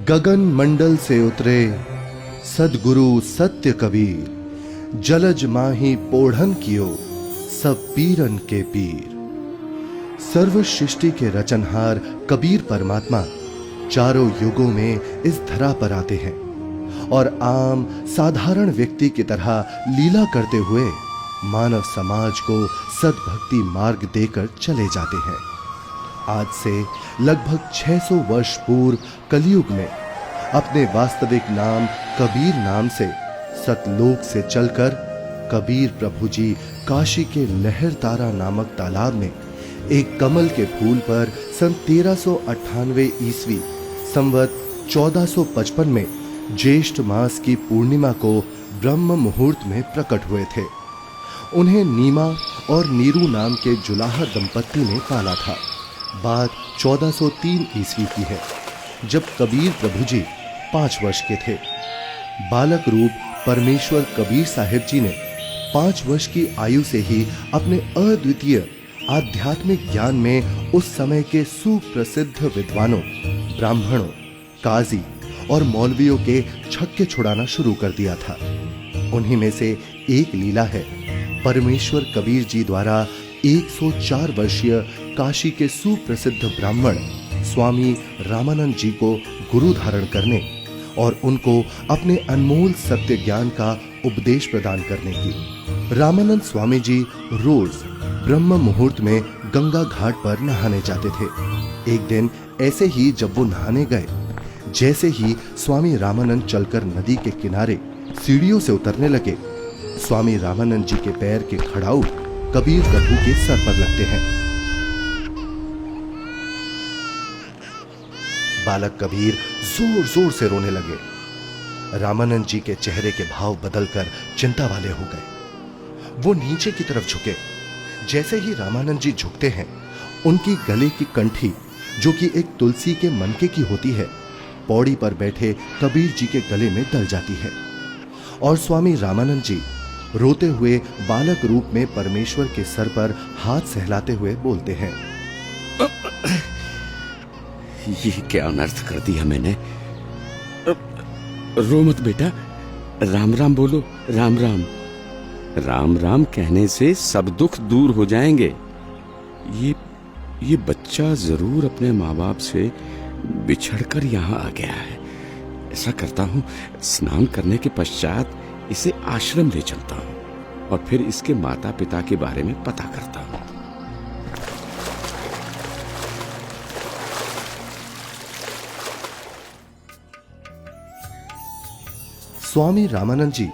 गगन मंडल से उतरे सदगुरु सत्य कबीर, जलज माही पोढ़न कियो सब पीरन के पीर। सर्व सृष्टि के रचनहार कबीर परमात्मा चारों युगों में इस धरा पर आते हैं और आम साधारण व्यक्ति की तरह लीला करते हुए मानव समाज को सद्भक्ति मार्ग देकर चले जाते हैं। आज से लगभग 600 वर्ष पूर्व कलयुग में अपने वास्तविक नाम कबीर नाम से सतलोक से चलकर कबीर प्रभु जी काशी के लहरतारा नामक तालाब में एक कमल के फूल पर सन 1398 ईस्वी संवत 1455 में ज्येष्ठ मास की पूर्णिमा को ब्रह्म मुहूर्त में प्रकट हुए थे। उन्हें नीमा और नीरू नाम के जुलाहा दंपत्ति ने पाला था। बात 1403 ईस्वी की है, जब कबीर प्रभु जी 5 वर्ष के थे। बालक रूप परमेश्वर कबीर साहिब जी ने 5 वर्ष की आयु से ही अपने अद्वितीय आध्यात्मिक ज्ञान में उस समय के सुप्रसिद्ध विद्वानों, ब्राह्मणों, काजी और मौलवियों के छक्के छुड़ाना शुरू कर दिया था। उन्हीं में से एक लीला है परमेश्वर कबीर जी द्वारा 104 वर्षीय काशी के सुप्रसिद्ध ब्राह्मण स्वामी रामानंद जी को गुरु धारण करने और उनको अपने अनमोल सत्य ज्ञान का उपदेश प्रदान करने की। रामानंद स्वामी जी रोज ब्रह्म मुहूर्त में गंगा घाट पर नहाने जाते थे। एक दिन ऐसे ही जब वो नहाने गए, जैसे ही स्वामी रामानंद चलकर नदी के किनारे सीढ़ियों से उतरने लगे, स्वामी रामानंद जी के पैर के खड़ाऊ कबीर प्रभु के सर पर लगते हैं। बालक कबीर जोर जोर से रोने लगे। रामानंद जी के चेहरे के भाव बदलकर चिंता वाले हो गए। वो नीचे की तरफ झुके। जैसे ही रामानंद जी झुकते हैं, उनकी गले की कंठी, जो कि एक तुलसी के मनके की होती है, पौड़ी पर बैठे कबीर जी के गले में डल जाती है और स्वामी रामानंद जी रोते हुए बालक रूप में परमेश्वर के सर पर हाथ सहलाते हुए बोलते हैं, ये क्या अनर्थ कर दिया मैंने। रो मत बेटा, राम राम बोलो। राम राम। राम राम कहने से सब दुख दूर हो जाएंगे। ये बच्चा जरूर अपने माँ बाप से बिछड़कर यहाँ आ गया है। ऐसा करता हूँ, स्नान करने के पश्चात इसे आश्रम ले चलता हूँ और फिर इसके माता पिता के बारे में पता करता हूँ। स्वामी रामानंद जी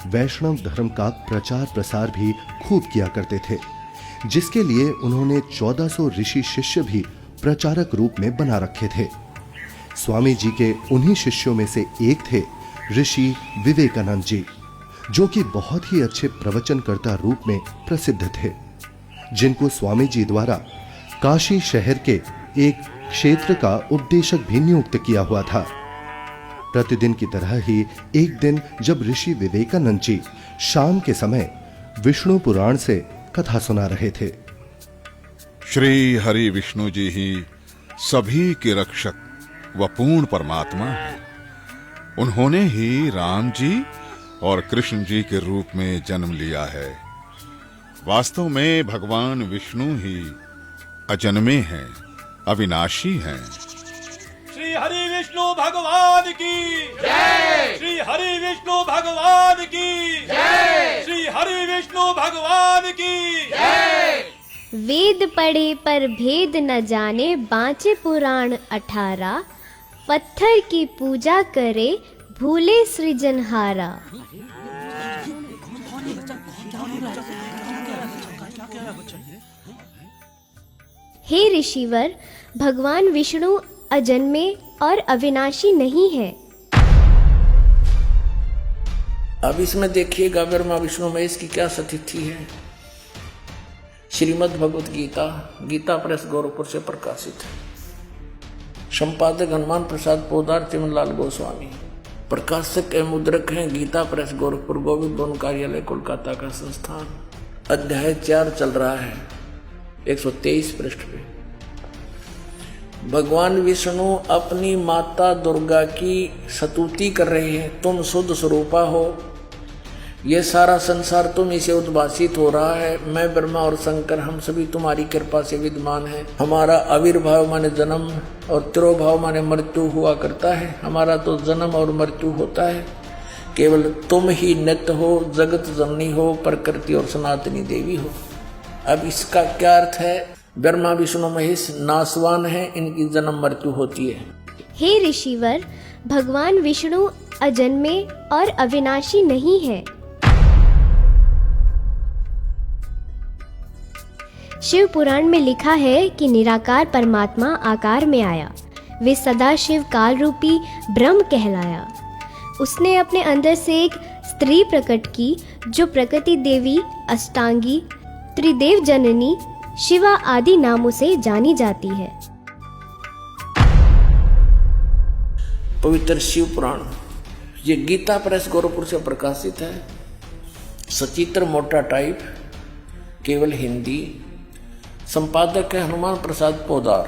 वैष्णव धर्म का प्रचार प्रसार भी खूब किया करते थे, जिसके लिए उन्होंने 1400 ऋषि शिष्य भी प्रचारक रूप में बना रखे थे। स्वामी जी के उन्हीं शिष्यों में से एक थे ऋषि विवेकानंद जी, जो कि बहुत ही अच्छे प्रवचनकर्ता रूप में प्रसिद्ध थे, जिनको स्वामी जी द्वारा काशी शहर के एक क्षेत्र का उपदेशक भी नियुक्त किया हुआ था। प्रतिदिन की तरह ही एक दिन जब ऋषि विवेकानंद जी शाम के समय विष्णु पुराण से कथा सुना रहे थे। श्री हरि विष्णु जी ही सभी के रक्षक व पूर्ण परमात्मा है। उन्होंने ही राम जी और कृष्ण जी के रूप में जन्म लिया है। वास्तव में भगवान विष्णु ही अजन्मे हैं, अविनाशी हैं। श्री हरि विष्णु भगवान की जय। श्री हरि विष्णु भगवान की जय। श्री हरि विष्णु भगवान की जय। वेद पढ़े पर भेद न जाने, बाँचे पुराण 18। पत्थर की पूजा करे, भूले सृजनहारा। हे ऋषिवर, भगवान विष्णु अजन्मे और अविनाशी नहीं है। अब इसमें देखिएगा ब्रह्मा विष्णु महेश की क्या स्थिति है। श्रीमद् भगवत गीता, गीता प्रेस गोरखपुर से प्रकाशित है। संपादक हनुमान प्रसाद पोदार, चिमनलाल गोस्वामी। प्रकाशक एवं मुद्रक हैं गीता प्रेस गोरखपुर, गोविंद वन कार्यालय कोलकाता का संस्थान। अध्याय 4 चल रहा है, 123 पृष्ठ पे। भगवान विष्णु अपनी माता दुर्गा की स्तुति कर रहे हैं, तुम शुद्ध स्वरूपा हो, ये सारा संसार तुम इसे उद्भासित हो रहा है, मैं ब्रह्मा और शंकर हम सभी तुम्हारी कृपा से विद्यमान है। हमारा आविर्भाव माने जन्म और तिरोभाव माने मृत्यु हुआ करता है, हमारा तो जन्म और मृत्यु होता है, केवल तुम ही नित्य हो, जगत जननी हो, प्रकृति और सनातनी देवी हो। अब इसका क्या अर्थ है? ब्रह्मा विष्णु महेश नासवान है, इनकी जन्म मृत्यु होती है। हे ऋषिवर, भगवान विष्णु अजन्मे और अविनाशी नहीं है। शिव पुराण में लिखा है कि निराकार परमात्मा आकार में आया, वे सदा शिव काल रूपी ब्रह्म कहलाया। उसने अपने अंदर से एक स्त्री प्रकट की जो प्रकृति देवी, अष्टांगी, त्रिदेव जननी, शिवा आदि नामों से जानी जाती है। पवित्र शिव पुराण ये गीता प्रेस गोरखपुर से प्रकाशित है, सचित्र मोटा टाइप, केवल हिंदी। संपादक है हनुमान प्रसाद पोदार।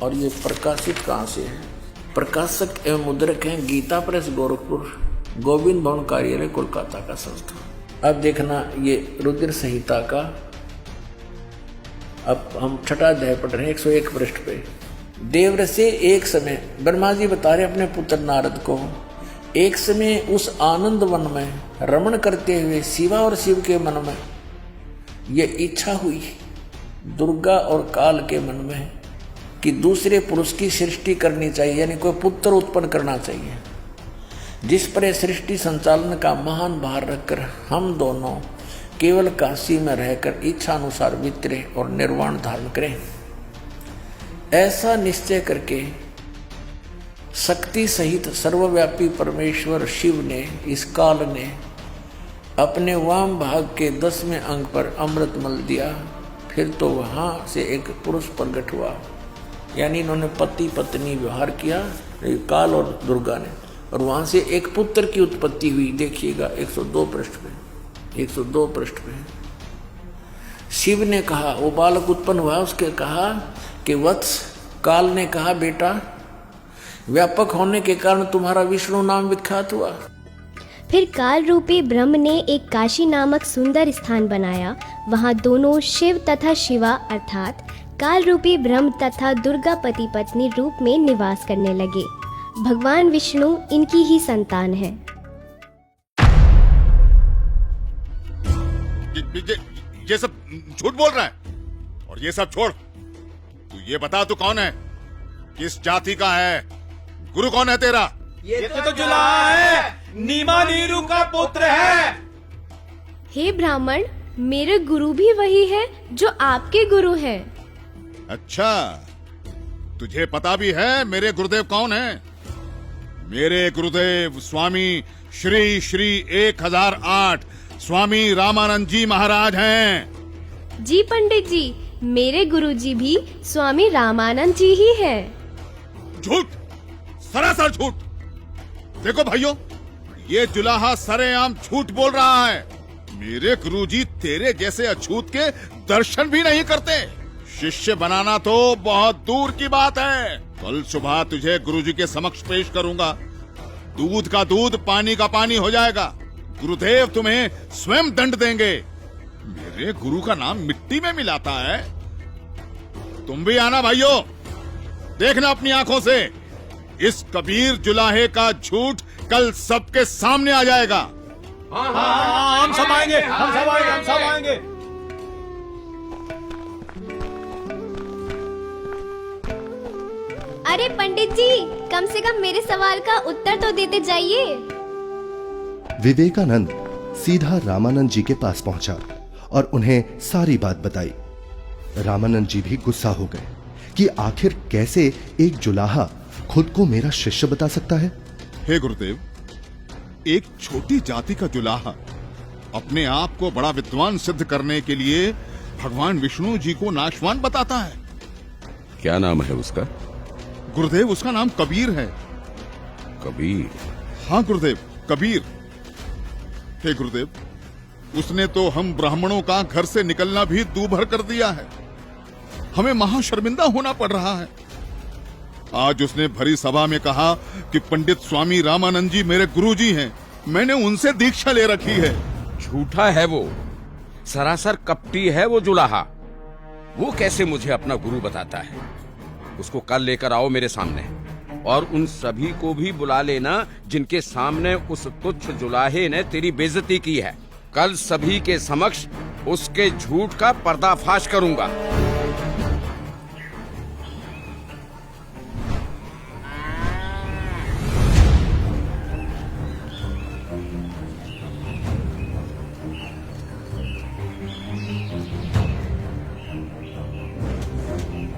और ये प्रकाशित कहाँ से है? प्रकाशक एवं मुद्रक हैं गीता प्रेस गोरखपुर, गोविंद भवन कार्यालय कोलकाता का संस्था। अब देखना ये रुद्र संहिता का, अब हम छठा अध्याय पढ़ रहे हैं 101 पृष्ठ पे। देवऋषि एक समय, ब्रह्मा जी बता रहे अपने पुत्र नारद को, एक समय उस आनंद वन में रमण करते हुए शिवा और शिव के मन में ये इच्छा हुई, दुर्गा और काल के मन में, कि दूसरे पुरुष की सृष्टि करनी चाहिए, यानी कोई पुत्र उत्पन्न करना चाहिए, जिस पर सृष्टि संचालन का महान भार रखकर हम दोनों केवल काशी में रहकर इच्छा अनुसार विचरे और निर्वाण धारण करें। ऐसा निश्चय करके शक्ति सहित सर्वव्यापी परमेश्वर शिव ने, इस काल ने अपने वाम भाग के 10वें अंग पर अमृत मल दिया। फिर तो वहां से एक पुरुष प्रकट हुआ, यानी इन्होंने पति पत्नी व्यवहार किया, काल और दुर्गा ने, और वहां से एक पुत्र की उत्पत्ति हुई। देखिएगा 102 पृष्ठ पे, 102 पृष्ठ पे। शिव ने कहा, वो बालक उत्पन्न हुआ, उसके कहा कि वत्स, काल ने कहा बेटा, व्यापक होने के कारण तुम्हारा विष्णु नाम विख्यात हुआ। फिर काल रूपी ब्रह्म ने एक काशी नामक सुंदर स्थान बनाया। वहाँ दोनों शिव तथा शिवा अर्थात काल रूपी ब्रह्म तथा दुर्गा पति पत्नी रूप में निवास करने लगे। भगवान विष्णु इनकी ही संतान है। ये सब झूठ बोल रहा है, और ये सब छोड़, तू ये बता तू कौन है, किस जाति का है, गुरु कौन है तेरा? ये तो जुलाहा है, नीमा नीरू का पुत्र है। हे ब्राह्मण, मेरे गुरु भी वही है जो आपके गुरु हैं। अच्छा, तुझे पता भी है मेरे गुरुदेव कौन है? मेरे गुरुदेव स्वामी श्री श्री 1008 स्वामी रामानंद जी महाराज हैं। जी पंडित जी, मेरे गुरुजी भी स्वामी रामानंद जी ही हैं। झूठ, सरासर झूठ। देखो भाइयों, ये जुलाहा सरेआम झूठ बोल रहा है। मेरे गुरुजी तेरे जैसे अछूत के दर्शन भी नहीं करते। शिष्य बनाना तो बहुत दूर की बात है। कल सुबह तुझे गुरुजी के समक्ष पेश करूंगा। दूध का दूध, पानी का पानी हो जाएगा। गुरुदेव तुम्हें स्वयं दंड देंगे। मेरे गुरु का नाम मिट्टी में मिलाता है। तुम भी आना भाइयों, देखना अपनी आंखों से। इस कबीर जुलाहे का झूठ कल सबके सामने आ जाएगा। हाँ, हम सब आएंगे, हम सब आएंगे, हम सब आएंगे। अरे पंडित जी, कम से कम मेरे सवाल का उत्तर तो देते जाइए। विवेकानंद सीधा रामानंद जी के पास पहुंचा और उन्हें सारी बात बताई। रामानंद जी भी गुस्सा हो गए कि आखिर कैसे एक जुलाहा खुद को मेरा शिष्य बता सकता है। हे गुरुदेव, एक छोटी जाति का जुलाहा अपने आप को बड़ा विद्वान सिद्ध करने के लिए भगवान विष्णु जी को नाशवान बताता है। क्या नाम है उसका? गुरुदेव, उसका नाम कबीर है। कबीर? हाँ गुरुदेव, कबीर। हे गुरुदेव, उसने तो हम ब्राह्मणों का घर से निकलना भी दूभर कर दिया है। हमें महाशर्मिंदा होना पड़ रहा है। आज उसने भरी सभा में कहा कि पंडित स्वामी रामानंद जी मेरे गुरुजी हैं, मैंने उनसे दीक्षा ले रखी है। झूठा है वो, सरासर कपटी है वो जुलाहा। वो कैसे मुझे अपना गुरु बताता है? उसको कल लेकर आओ मेरे सामने, और उन सभी को भी बुला लेना जिनके सामने उस तुच्छ जुलाहे ने तेरी बेइज्जती की है। कल सभी के समक्ष उसके झूठ का पर्दाफाश करूंगा।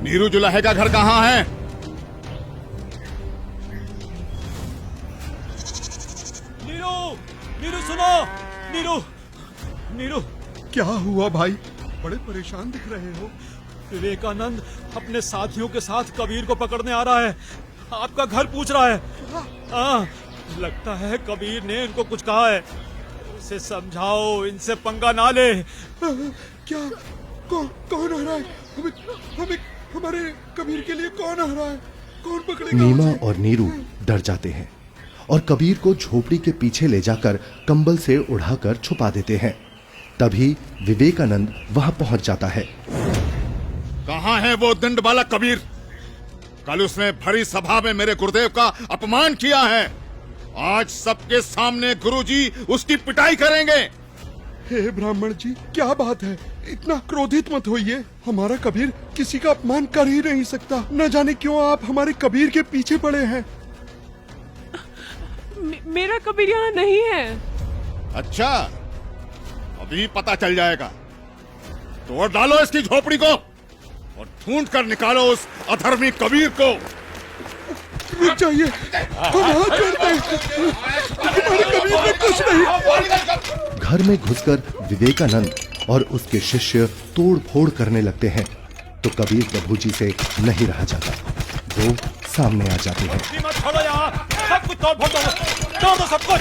नीरू जुलाहे का घर कहाँ है? नीरू, नीरू सुनो, नीरू, नीरू। क्या हुआ भाई? बड़े परेशान दिख रहे हो। विवेकानंद अपने साथियों के साथ कबीर को पकड़ने आ रहा है। आपका घर पूछ रहा है। हाँ, लगता है कबीर ने इनको कुछ कहा है। उसे समझाओ, इनसे पंगा ना ले। क्या? कौन आ रहा है? हमें हमारे कबीर के लिए कौन आ रहा है? कौन पकड़ेगा? नीमा और नीरू डर जाते हैं और कबीर को झोपड़ी के पीछे ले जाकर कंबल से उड़ाकर छुपा देते हैं। तभी विवेकानंद वहां पहुंच जाता है। कहाँ है वो दंड बालक कबीर? कल उसने भरी सभा में मेरे गुरुदेव का अपमान किया है। आज सबके सामने गुरुजी उसकी पिटाई करेंगे। हे ब्राह्मण जी, क्या बात है? इतना क्रोधित मत होइए। हमारा कबीर किसी का अपमान कर ही नहीं सकता। न जाने क्यों आप हमारे कबीर के पीछे पड़े हैं। मेरा कबीर यहाँ नहीं है। अच्छा, अभी पता चल जाएगा। तोड़ डालो इसकी झोपड़ी को और ढूंढ कर निकालो उस अधर्मी कबीर को। रुक जाइए, हम हाथ जोड़ते हैं। हमारे कबीर ने कुछ नहीं। घर में घुसकर विवेकानंद और उसके शिष्य तोड़ फोड़ करने लगते हैं तो कबीर प्रभु जी से नहीं रहा जाता। वो सामने आ जाते हैं। मत छोड़ो यहाँ, सब कुछ तोड़ फोड़ दो सब कुछ।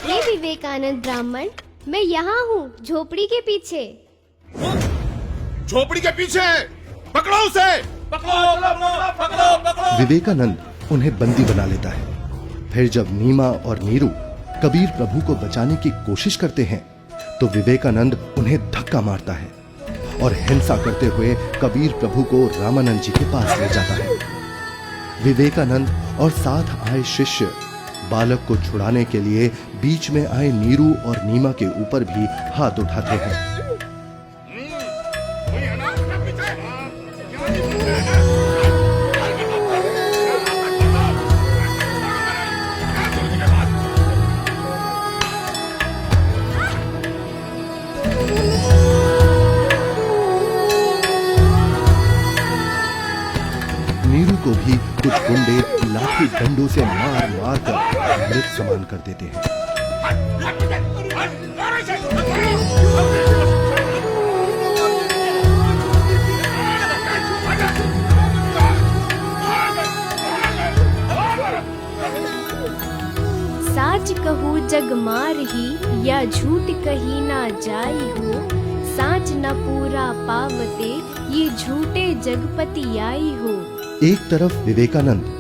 ये विवेकानंद ब्राह्मण, मैं यहाँ हूँ झोपड़ी के पीछे। झोपड़ी के पीछे? पकड़ो उसे। पकड़ो। विवेकानंद उन्हें बंदी बना लेता है। फिर जब नीमा और नीरू कबीर प्रभु को बचाने की कोशिश करते हैं तो विवेकानंद उन्हें धक्का मारता है और हिंसा करते हुए कबीर प्रभु को रामानंद जी के पास ले जाता है। विवेकानंद और साथ आए शिष्य बालक को छुड़ाने के लिए बीच में आए नीरू और नीमा के ऊपर भी हाथ उठाते हैं। नीरू को भी कुछ गुंडे लाठी डंडों से मार मार कर मृत समान कर देते हैं। साच कहू जग मार ही, या झूठ कही ना जाई हो। साच न पूरा पावते, ये झूठे जगपति आई हो। एक तरफ विवेकानंद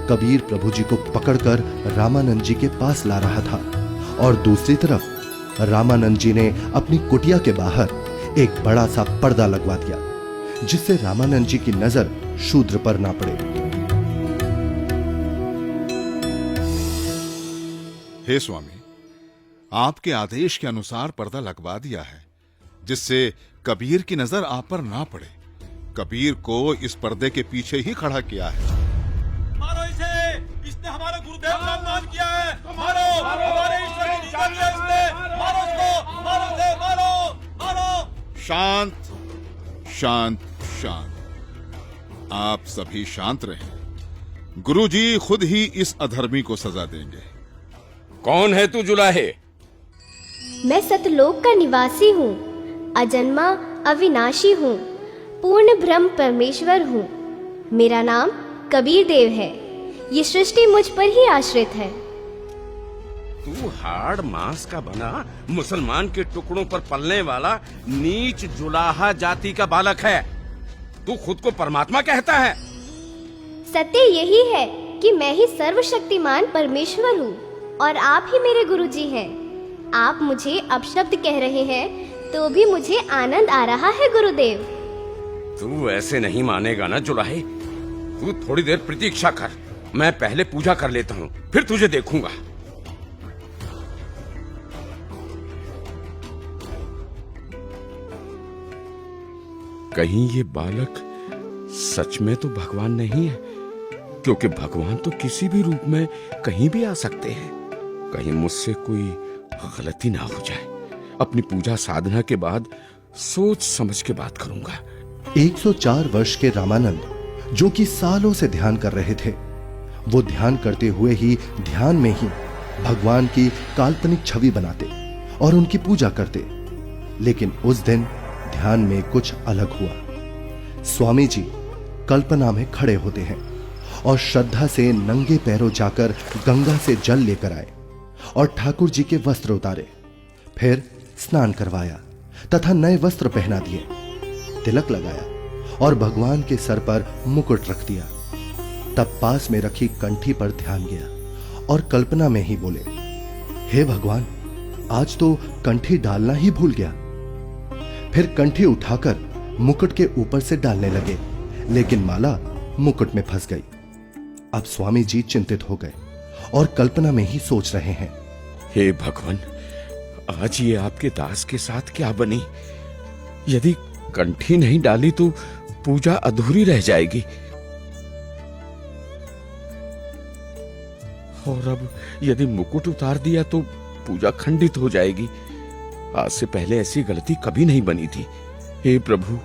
कबीर प्रभु जी को पकड़कर रामानंद जी के पास ला रहा था और दूसरी तरफ रामानंद जी ने अपनी कुटिया के बाहर एक बड़ा सा पर्दा लगवा दिया जिससे रामानंद जी की नजर शूद्र पर ना पड़े। हे स्वामी, आपके आदेश के अनुसार पर्दा लगवा दिया है जिससे कबीर की नजर आप पर ना पड़े। कबीर को इस पर्दे के पीछे ही खड़ा किया है। मारो इसे, इसने हमारे गुरुदेव का अपमान किया है। मारो, हमारे ईश्वर की निंदा की है इसने। मारो इसको, मारो इसे, मारो। शांत शांत शांत। आप सभी शांत रहें। गुरुजी खुद ही इस अधर्मी को सजा देंगे। कौन है तू जुलाहे? मैं सतलोक का निवासी हूँ, अजन्मा अविनाशी हूँ, पूर्ण ब्रह्म परमेश्वर हूँ। मेरा नाम कबीर देव है। ये सृष्टि मुझ पर ही आश्रित है। तू हाड़ मांस का बना मुसलमान के टुकड़ों पर पलने वाला नीच जुलाहा जाति का बालक है। तू खुद को परमात्मा कहता है। सत्य यही है कि मैं ही सर्वशक्तिमान परमेश्वर हूँ और आप ही मेरे गुरुजी हैं। आप मुझे अपशब्द कह रहे हैं तो भी मुझे आनंद आ रहा है गुरुदेव। तू ऐसे नहीं मानेगा ना जुलाहे। तू थोड़ी देर प्रतीक्षा कर, मैं पहले पूजा कर लेता हूँ, फिर तुझे देखूंगा। कहीं ये बालक सच में तो भगवान नहीं है, क्योंकि भगवान तो किसी भी रूप में कहीं भी आ सकते हैं। कहीं मुझसे कोई गलती ना हो जाए। अपनी पूजा साधना के बाद सोच समझ के बात करूंगा। 104 वर्ष के रामानंद, जो कि सालों से ध्यान कर रहे थे, वो ध्यान करते हुए ही ध्यान में ही भगवान की काल्पनिक छवि बनाते और उनकी पूजा करते। लेकिन उस दिन ध्यान में कुछ अलग हुआ। स्वामी जी कल्पना में खड़े होते हैं और श्रद्धा से नंगे पैरों जाकर गंगा से जल लेकर आए और ठाकुर जी के वस्त्र उतारे, फिर स्नान करवाया तथा नए वस्त्र पहना दिए, तिलक लगाया और भगवान के सर पर मुकुट रख दिया। तब पास में रखी कंठी पर ध्यान गया और कल्पना में ही बोले, हे भगवान, आज तो कंठी डालना ही भूल गया। फिर कंठी उठाकर मुकुट के ऊपर से डालने लगे, लेकिन माला मुकुट में फंस गई। अब स्वामी जी चिंतित हो गए और कल्पना में ही सोच रहे हैं, हे भगवान, आज ये आपके दास के साथ क्या बनी? यदि कंठी नहीं डाली तो पूजा अधूरी रह जाएगी। और अब यदि मुकुट उतार दिया तो पूजा खंडित हो जाएगी। आज से पहले ऐसी गलती कभी नहीं बनी थी। हे प्रभु,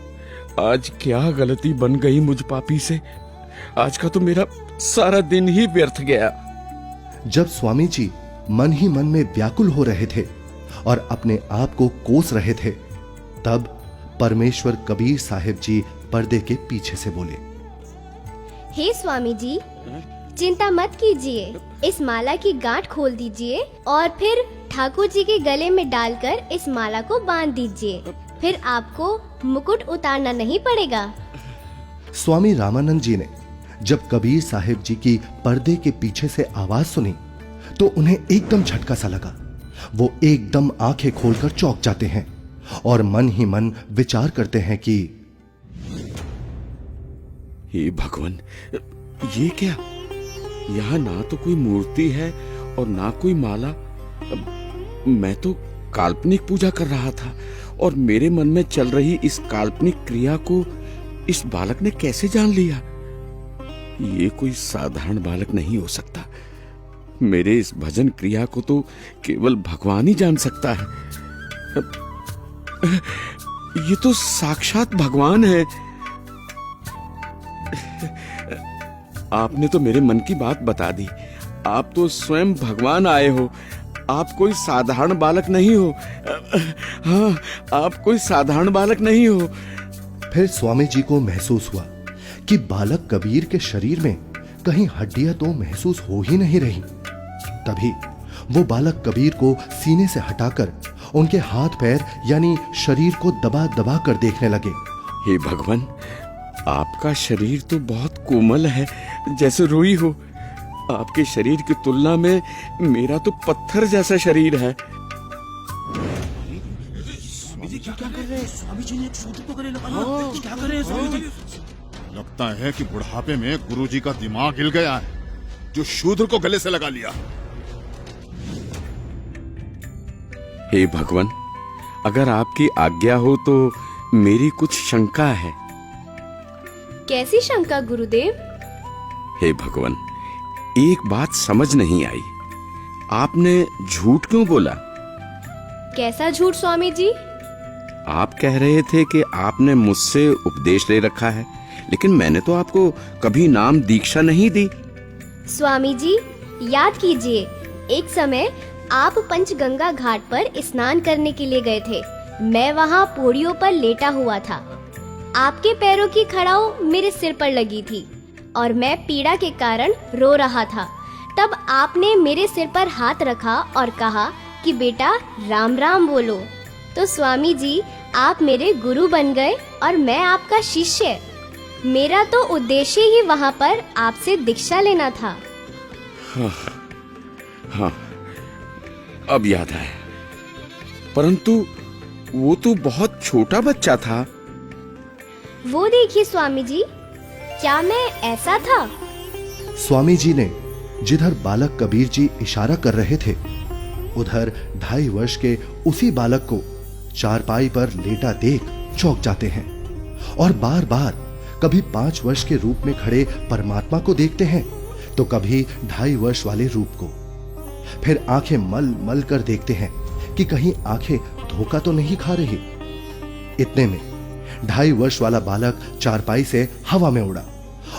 आज क्या गलती बन गई मुझ पापी से। आज का तो मेरा सारा दिन ही व्यर्थ गया। जब स्वामी जी मन ही मन में व्याकुल हो रहे थे और अपने आप को कोस रहे थे, तब परमेश्वर कबीर साहिब जी पर्दे के पीछे से बोले, हे स्वामी जी, चिंता मत कीजिए, इस माला की गांठ खोल दीजिए और फिर ठाकुर जी के गले में डालकर इस माला को बांध दीजिए। फिर आपको मुकुट उतारना नहीं पड़ेगा। स्वामी रामानंद जी ने जब कबीर साहिब जी की पर्दे के पीछे से आवाज सुनी तो उन्हें एकदम झटका सा लगा। वो एकदम आंखें खोलकर चौंक जाते हैं और मन ही मन विचार करते हैं कि हे भगवान, ये क्या? यहाँ ना तो कोई मूर्ति है और ना कोई माला। मैं तो काल्पनिक पूजा कर रहा था और मेरे मन में चल रही इस काल्पनिक क्रिया को इस बालक ने कैसे जान लिया? ये कोई साधारण बालक नहीं हो सकता। मेरे इस भजन क्रिया को तो केवल भगवान ही जान सकता है। ये तो साक्षात भगवान है। आपने तो मेरे मन की बात बता दी। आप तो स्वयं भगवान आए हो। आप कोई साधारण बालक नहीं हो। हाँ, आप कोई साधारण बालक नहीं हो। फिर स्वामी जी को महसूस हुआ कि बालक कबीर के शरीर में कहीं हड्डियां तो महसूस हो ही नहीं रही। तभी वो बालक कबीर को सीने से हटाकर उनके हाथ पैर यानी शरीर को दबा दबा कर देखने लगे। हे भगवान, आपका शरीर तो बहुत कोमल है, जैसे रुई हो। आपके शरीर की तुलना में मेरा तो पत्थर जैसा शरीर है। स्वामी जी क्या कर रहे हैं? स्वामी जी ने एक शूद्र को गले लगाया। क्या कर रहे हैं स्वामी जी? लगता है कि बुढ़ापे में गुरुजी का दिमाग हिल गया है, जो शूद्र को गले से लगा लिया। हे भगवान, अगर आपकी आज्ञा हो तो मेरी कुछ शंका है। कैसी शंका गुरुदेव? हे भगवान, एक बात समझ नहीं आई। आपने झूठ क्यों बोला? कैसा झूठ स्वामी जी? आप कह रहे थे कि आपने मुझसे उपदेश ले रखा है, लेकिन मैंने तो आपको कभी नाम दीक्षा नहीं दी। स्वामी जी, याद कीजिए, एक समय आप पंचगंगा घाट पर स्नान करने के लिए गए थे। मैं वहाँ पौड़ियों पर लेटा हुआ था। आपके पैरों की खड़ाऊ मेरे सिर पर लगी थी और मैं पीड़ा के कारण रो रहा था। तब आपने मेरे सिर पर हाथ रखा और कहा कि बेटा राम राम बोलो। तो स्वामी जी, आप मेरे गुरु बन गए और मैं आपका शिष्य। मेरा तो उद्देश्य ही वहां पर आपसे दीक्षा लेना था। हाँ, अब याद आया। परंतु वो तो बहुत छोटा बच्चा था। वो देखिए स्वामी जी, क्या मैं ऐसा था? स्वामी जी ने जिधर बालक कबीर जी इशारा कर रहे थे, उधर 2.5 वर्ष के उसी बालक को चारपाई पर लेटा देख चौंक जाते हैं और बार बार कभी 5 वर्ष के रूप में खड़े परमात्मा को देखते हैं तो कभी 2.5 वर्ष वाले रूप को। फिर आंखें मल मल कर देखते हैं कि कहीं आंखें धोखा तो नहीं खा रही। इतने में 2.5 वर्ष वाला बालक चारपाई से हवा में उड़ा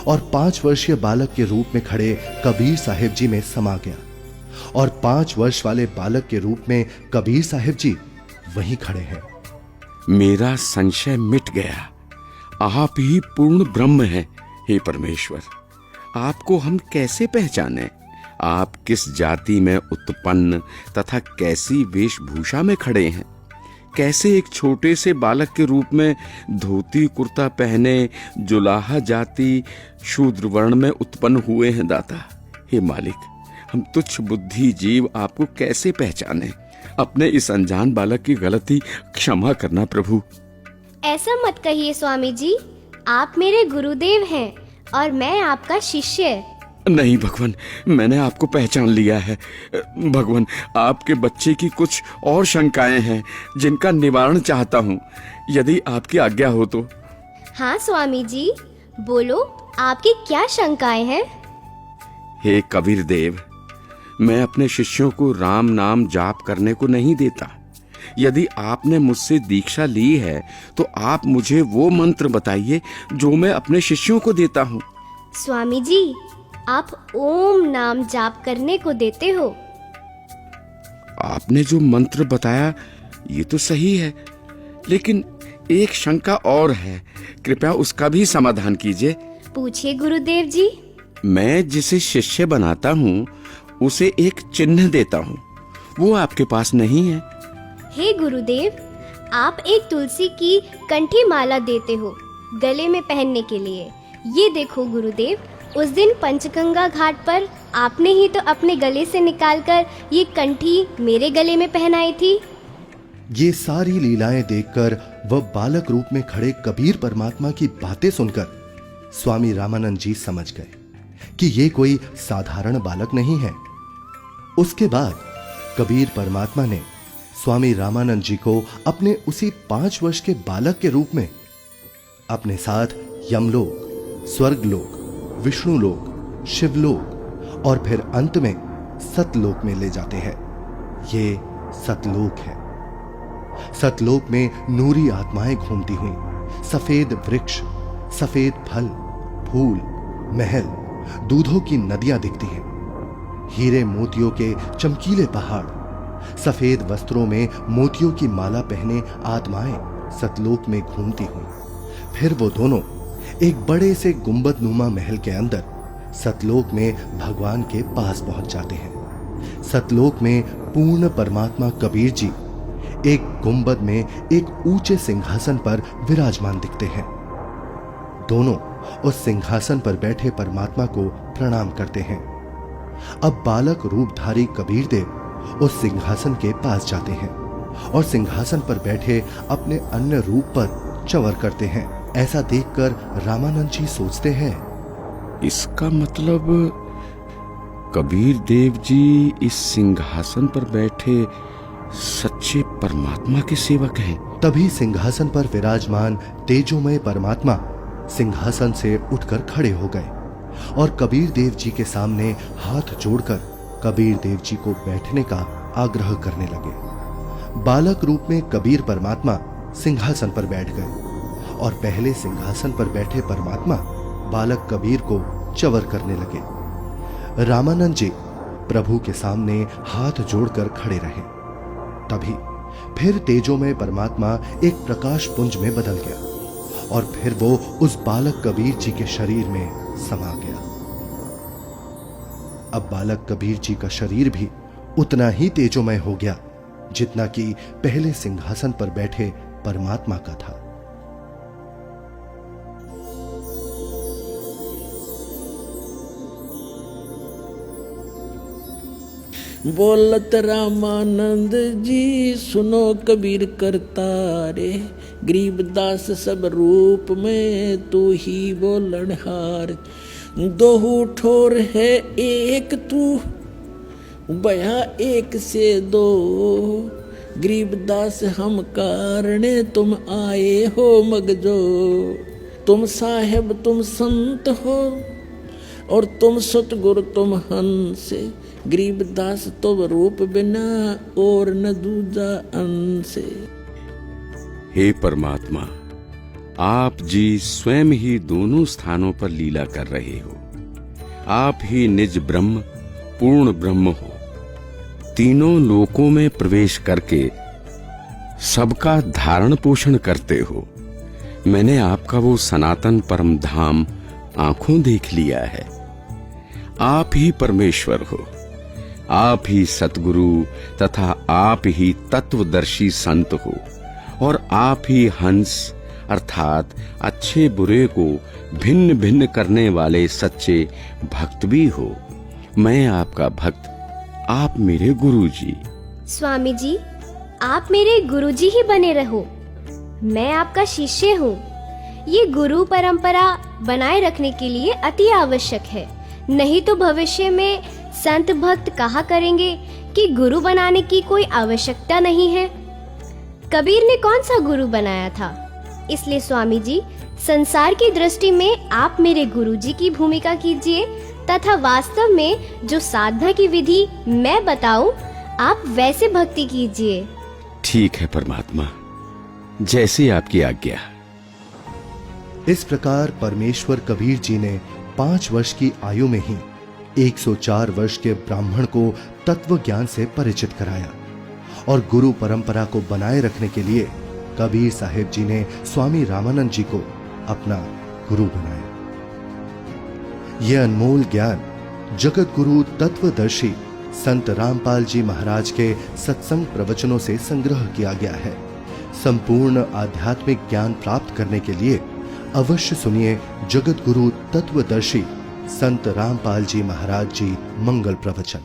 और 5 वर्षीय बालक के रूप में खड़े कबीर साहिब जी में समा गया और 5 वर्ष वाले बालक के रूप में कबीर साहिब जी वहीं खड़े हैं। मेरा संशय मिट गया। आप ही पूर्ण ब्रह्म हैं, हे परमेश्वर। आपको हम कैसे पहचाने? आप किस जाति में उत्पन्न तथा कैसी वेशभूषा में खड़े हैं? कैसे एक छोटे से बालक के रूप में धोती कुर्ता पहने जुलाहा जाति शूद्र वर्ण में उत्पन्न हुए हैं दाता? हे मालिक, हम तुच्छ बुद्धि जीव आपको कैसे पहचाने? अपने इस अनजान बालक की गलती क्षमा करना प्रभु। ऐसा मत कहिए स्वामी जी, आप मेरे गुरुदेव हैं और मैं आपका शिष्य। नहीं भगवान, मैंने आपको पहचान लिया है। भगवान, आपके बच्चे की कुछ और शंकाएं हैं जिनका निवारण चाहता हूँ, यदि आपकी आज्ञा हो तो। हाँ स्वामी जी, बोलो, आपकी क्या शंकाएं हैं? हे कबीर देव, मैं अपने शिष्यों को राम नाम जाप करने को नहीं देता। यदि आपने मुझसे दीक्षा ली है तो आप मुझे वो मंत्र बताइए जो मैं अपने शिष्यों को देता हूँ। स्वामी जी, आप ओम नाम जाप करने को देते हो। आपने जो मंत्र बताया ये तो सही है, लेकिन एक शंका और है, कृपया उसका भी समाधान कीजिए। पूछिए गुरुदेव जी। मैं जिसे शिष्य बनाता हूँ उसे एक चिन्ह देता हूँ, वो आपके पास नहीं है। हे गुरुदेव, आप एक तुलसी की कंठी माला देते हो गले में पहनने के लिए। ये देखो गुरुदेव, उस दिन पंचगंगा घाट पर आपने ही तो अपने गले से निकालकर ये कंठी मेरे गले में पहनाई थी। ये सारी लीलाएं देखकर वह बालक रूप में खड़े कबीर परमात्मा की बातें सुनकर स्वामी रामानंद जी समझ गए कि ये कोई साधारण बालक नहीं है। उसके बाद कबीर परमात्मा ने स्वामी रामानंद जी को अपने उसी 5 वर्ष के बालक के रूप में अपने साथ यमलोक, स्वर्गलोक, विष्णुलोक, शिवलोक और फिर अंत में सतलोक में ले जाते हैं। ये सतलोक है। सतलोक में नूरी आत्माएं घूमती हुई, सफेद वृक्ष, सफेद फल, फूल, महल, दूधों की नदियां दिखती हैं, हीरे मोतियों के चमकीले पहाड़, सफेद वस्त्रों में मोतियों की माला पहने आत्माएं सतलोक में घूमती हुई। फिर वो दोनों एक बड़े से गुंबद नुमा महल के अंदर सतलोक में भगवान के पास पहुंच जाते हैं। सतलोक में पूर्ण परमात्मा कबीर जी एक गुंबद में एक ऊंचे सिंहासन पर विराजमान दिखते हैं। दोनों उस सिंहासन पर बैठे परमात्मा को प्रणाम करते हैं। अब बालक रूपधारी कबीर देव उस सिंहासन के पास जाते हैं और सिंहासन पर बैठे अपने अन्य रूप पर चंवर करते हैं। ऐसा देखकर रामानंद जी सोचते हैं, इसका मतलब कबीर देव जी इस सिंहासन पर बैठे सच्चे परमात्मा के सेवक हैं। तभी सिंहासन पर विराजमान तेजोमय परमात्मा सिंहासन से उठकर खड़े हो गए और कबीर देव जी के सामने हाथ जोड़कर कबीर देव जी को बैठने का आग्रह करने लगे। बालक रूप में कबीर परमात्मा सिंहासन पर बैठ गए और पहले सिंहासन पर बैठे परमात्मा बालक कबीर को चंवर करने लगे। रामानंद जी प्रभु के सामने हाथ जोड़कर खड़े रहे। तभी फिर तेजोमय परमात्मा एक प्रकाश पुंज में बदल गया और फिर वो उस बालक कबीर जी के शरीर में समा गया। अब बालक कबीर जी का शरीर भी उतना ही तेजोमय हो गया जितना कि पहले सिंहासन पर बैठे परमात्मा का था। बोलत रामानंद जी सुनो कबीर करतारे, गरीबदास सब रूप में तू ही बोलनहार। दोहू ठोर है एक तू बया एक से दो, गरीबदास हम कारणे तुम आए हो मगजो। तुम साहेब तुम संत हो और तुम सतगुरु तुम हंस, गरीबदास तुम रूप बिना और न दूजा अंश। हे परमात्मा, आप जी स्वयं ही दोनों स्थानों पर लीला कर रहे हो। आप ही निज ब्रह्म पूर्ण ब्रह्म हो। तीनों लोकों में प्रवेश करके सबका धारण पोषण करते हो। मैंने आपका वो सनातन परम धाम आंखों देख लिया है। आप ही परमेश्वर हो, आप ही सतगुरु तथा आप ही तत्वदर्शी संत हो, और आप ही हंस अर्थात अच्छे बुरे को भिन्न भिन्न करने वाले सच्चे भक्त भी हो। मैं आपका भक्त, आप मेरे गुरु जी। स्वामी जी, आप मेरे गुरुजी ही बने रहो। मैं आपका शिष्य हूँ। ये गुरु परंपरा बनाए रखने के लिए अति आवश्यक है, नहीं तो भविष्य में संत भक्त कहा करेंगे कि गुरु बनाने की कोई आवश्यकता नहीं है। कबीर ने कौन सा गुरु बनाया था? इसलिए स्वामी जी, संसार की दृष्टि में आप मेरे गुरुजी की भूमिका कीजिए तथा वास्तव में जो साधना की विधि मैं बताऊं, आप वैसे भक्ति कीजिए। ठीक है परमात्मा, जैसी आपकी आज्ञा। इस प्रकार परमेश्वर कबीर जी ने 5 वर्ष की आयु में ही 104 वर्ष के ब्राह्मण को तत्व ज्ञान से परिचित कराया और गुरु परंपरा को बनाए रखने के लिए कबीर साहिब जी ने स्वामी रामानंद जी को अपना गुरु बनाया। यह अनमोल ज्ञान जगत गुरु तत्वदर्शी संत रामपाल जी महाराज के सत्संग प्रवचनों से संग्रह किया गया है। संपूर्ण आध्यात्मिक ज्ञान प्राप्त करने के लिए अवश्य सुनिए जगत गुरु तत्वदर्शी संत रामपाल जी महाराज जी मंगल प्रवचन।